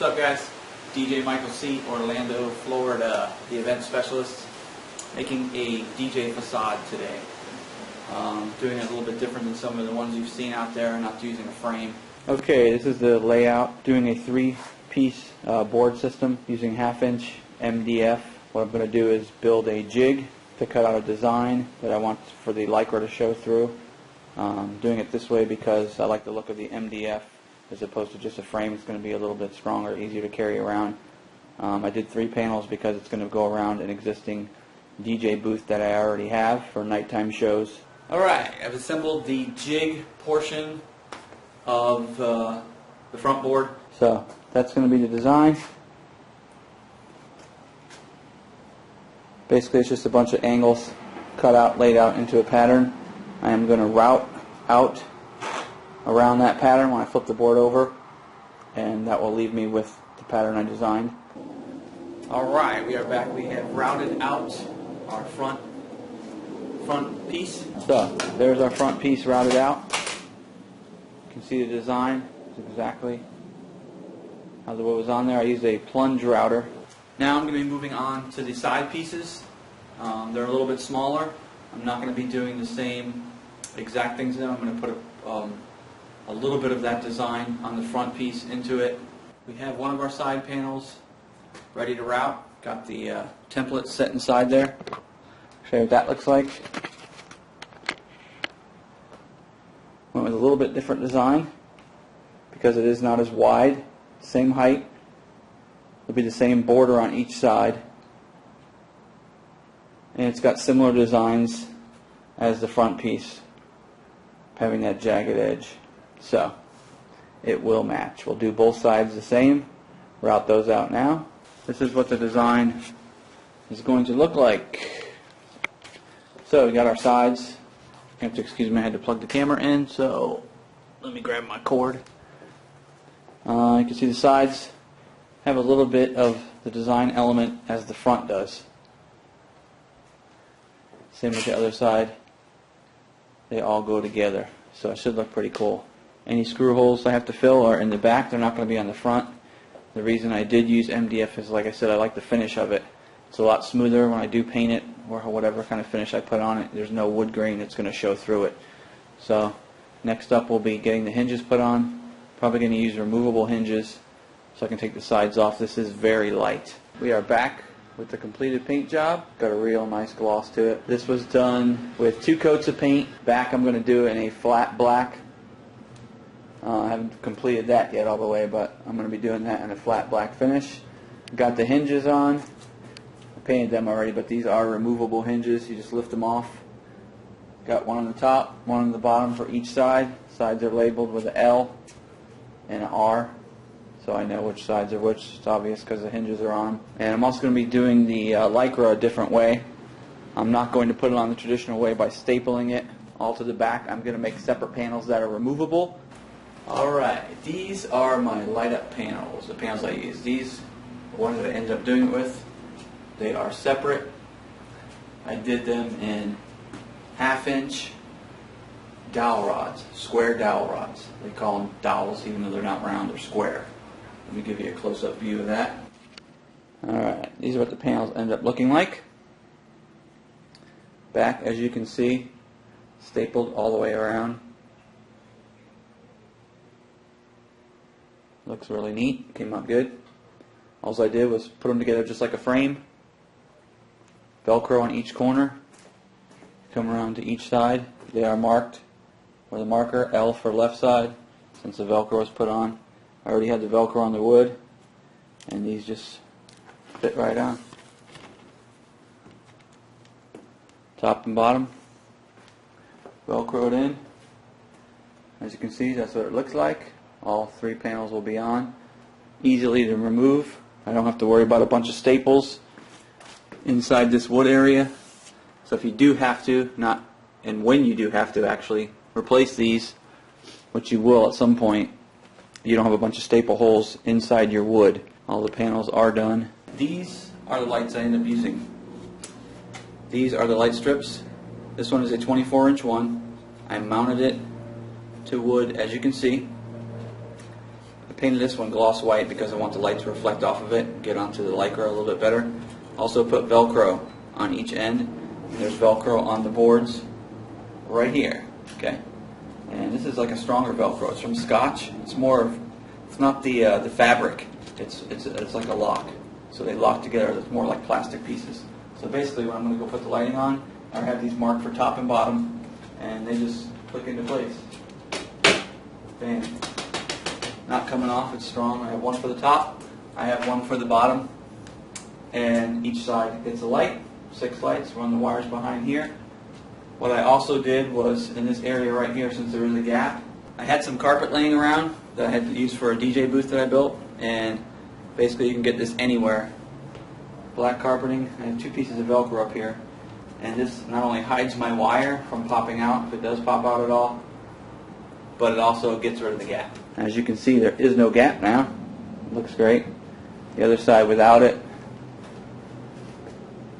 What's up, guys? DJ Michael C, Orlando, Florida, the event specialist, making a DJ Facade today. Doing it a little bit different than some of the ones you've seen out there, not using a frame. Okay, this is the layout, doing a 3-piece board system using 1/2-inch MDF. What I'm going to do is build a jig to cut out a design that I want for the Lycra to show through. Doing it this way because I like the look of the MDF as opposed to just a frame. It's going to be a little bit stronger, easier to carry around. I did 3 panels because it's going to go around an existing DJ booth that I already have for nighttime shows. Alright, I've assembled the jig portion of the front board. So that's going to be the design. Basically it's just a bunch of angles cut out, laid out into a pattern. I am going to route out around that pattern when I flip the board over, and that will leave me with the pattern I designed. Alright, we are back. We have routed out our front piece. So there's our front piece routed out. You can see the design. It's exactly how what was on there. I used a plunge router. Now I'm going to be moving on to the side pieces. They're a little bit smaller. I'm not going to be doing the same exact things in them. I'm going to put a little bit of that design on the front piece into it. We have one of our side panels ready to route. Got the template set inside there. Show you what that looks like. Went with a little bit different design because it is not as wide. Same height. It'll be the same border on each side. And it's got similar designs as the front piece, having that jagged edge. So it will match. We'll do both sides the same. Route those out now. This is what the design is going to look like. So we got our sides. You have to excuse me, I had to plug the camera in, so let me grab my cord. You can see the sides have a little bit of the design element as the front does. Same with the other side. They all go together, so it should look pretty cool. Any screw holes I have to fill are in the back. They're not going to be on the front. The reason I did use MDF is, like I said, I like the finish of it. It's a lot smoother when I do paint it, or whatever kind of finish I put on it. There's no wood grain that's going to show through it. So next up we'll be getting the hinges put on. Probably going to use removable hinges so I can take the sides off. This is very light. We are back with the completed paint job. Got a real nice gloss to it. This was done with 2 coats of paint. Back I'm going to do in a flat black. I haven't completed that yet all the way, but I'm going to be doing that in a flat black finish. Got the hinges on. I painted them already, but these are removable hinges. You just lift them off. Got one on the top, one on the bottom for each side. Sides are labeled with an L and an R, so I know which sides are which. It's obvious because the hinges are on them. And I'm also going to be doing the Lycra a different way. I'm not going to put it on the traditional way by stapling it all to the back. I'm going to make separate panels that are removable. Alright, these are my light up panels, the panels I use. These are the ones that I ended up doing it with. They are separate. I did them in 1/2-inch dowel rods, square dowel rods. They call them dowels even though they're not round, they're square. Let me give you a close-up view of that. Alright, these are what the panels end up looking like. Back, as you can see, stapled all the way around. Looks really neat, came out good. All I did was put them together just like a frame. Velcro on each corner. Come around to each side. They are marked with a marker, L for left side, since the Velcro was put on. I already had the Velcro on the wood, and these just fit right on. Top and bottom, Velcroed in. As you can see, that's what it looks like. All 3 panels will be on. Easily to remove. I don't have to worry about a bunch of staples inside this wood area. So if you do have to, and when you do have to actually replace these, which you will at some point, you don't have a bunch of staple holes inside your wood. All the panels are done. These are the lights I end up using. These are the light strips. This one is a 24-inch one. I mounted it to wood, as you can see. I painted this one gloss white because I want the light to reflect off of it and get onto the Lycra a little bit better. Also put Velcro on each end. There's Velcro on the boards right here. Okay, and this is like a stronger Velcro. It's from Scotch. It's more. It's not the fabric. It's like a lock. So they lock together. It's more like plastic pieces. So basically, when I'm going to go put the lighting on, I have these marked for top and bottom, and they just click into place. Bam. Not coming off, it's strong. I have one for the top, I have one for the bottom, and each side gets a light, 6 lights, run the wires behind here. What I also did was, in this area right here, since there is a gap, I had some carpet laying around that I had to use for a DJ booth that I built, and basically you can get this anywhere. Black carpeting, I have 2 pieces of Velcro up here, and this not only hides my wire from popping out, if it does pop out at all, but it also gets rid of the gap. As you can see, there is no gap now. It looks great. The other side without it,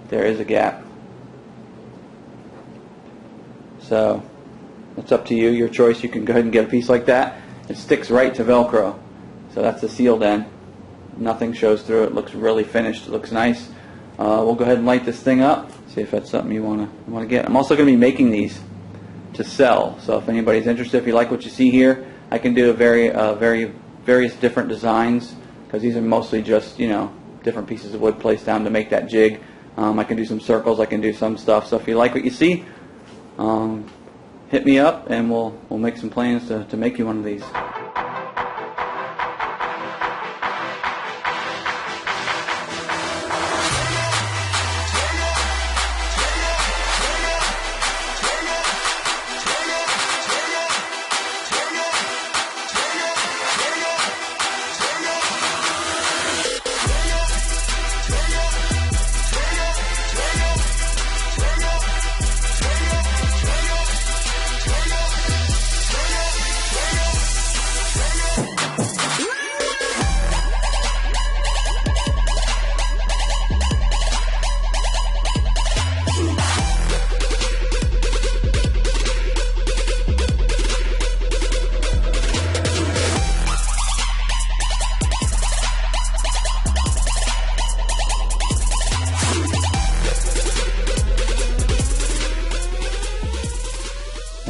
there is a gap. So it's up to you, your choice. You can go ahead and get a piece like that. It sticks right to Velcro. So that's the sealed end. Nothing shows through it. Looks really finished. It looks nice. We'll go ahead and light this thing up. See if that's something you want to get. I'm also going to be making these to sell. So if anybody's interested, if you like what you see here, I can do a various different designs, because these are mostly just, you know, different pieces of wood placed down to make that jig. I can do some circles. I can do some stuff. So if you like what you see, hit me up and we'll make some plans to make you one of these.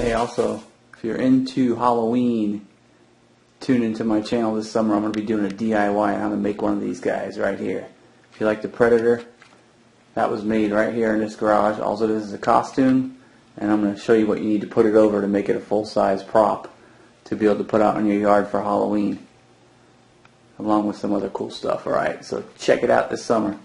Hey, also, if you're into Halloween, tune into my channel this summer. I'm going to be doing a DIY on how to make one of these guys right here. If you like the Predator, that was made right here in this garage. Also, this is a costume, and I'm going to show you what you need to put it over to make it a full-size prop to be able to put out in your yard for Halloween, along with some other cool stuff. Alright, so check it out this summer.